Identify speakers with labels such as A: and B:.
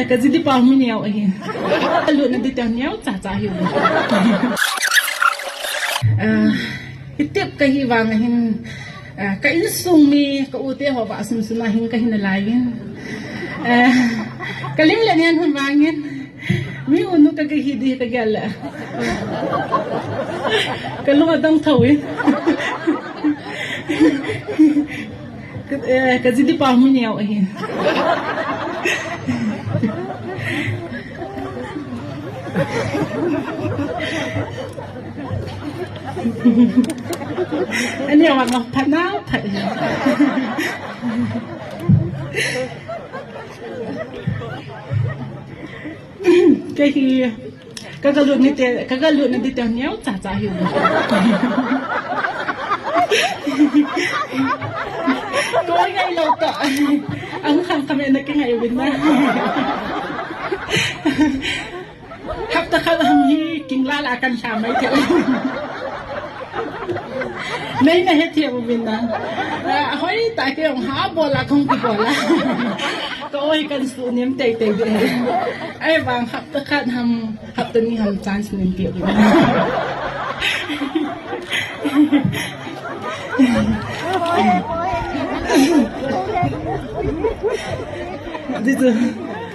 A: cái gì đi bao nhiêu nhiều ấy luôn là đi theo nhau chả hiểu cái tiếp cái hy vọng là hình cái sung mi cái ưu tiên họ bảo sung sung là hình cái hình lại cái lim là nên hơn vàng hen mi unu cái hi đi cái gal cái lúc mà đang thầu ấy cái gì đi bao nhiêu nhiều ấy anh nhiều mặt ngọc thật nào thật cái gì cái lượn này đi theo nhau chả hiểu có ngay lâu tợ anh không comment được cái ngày bên đó hấp tơ khăn hầm hi kinh la là căn chạm mấy thiệu mấy này hết thiệu bên đó hỏi tại cái ông há bò là không bị bò là có ơi căn số niệm tệ tệ vậy ai vàng hấp tơ khăn hấp tơ ni hầm chance niệm thiệu This is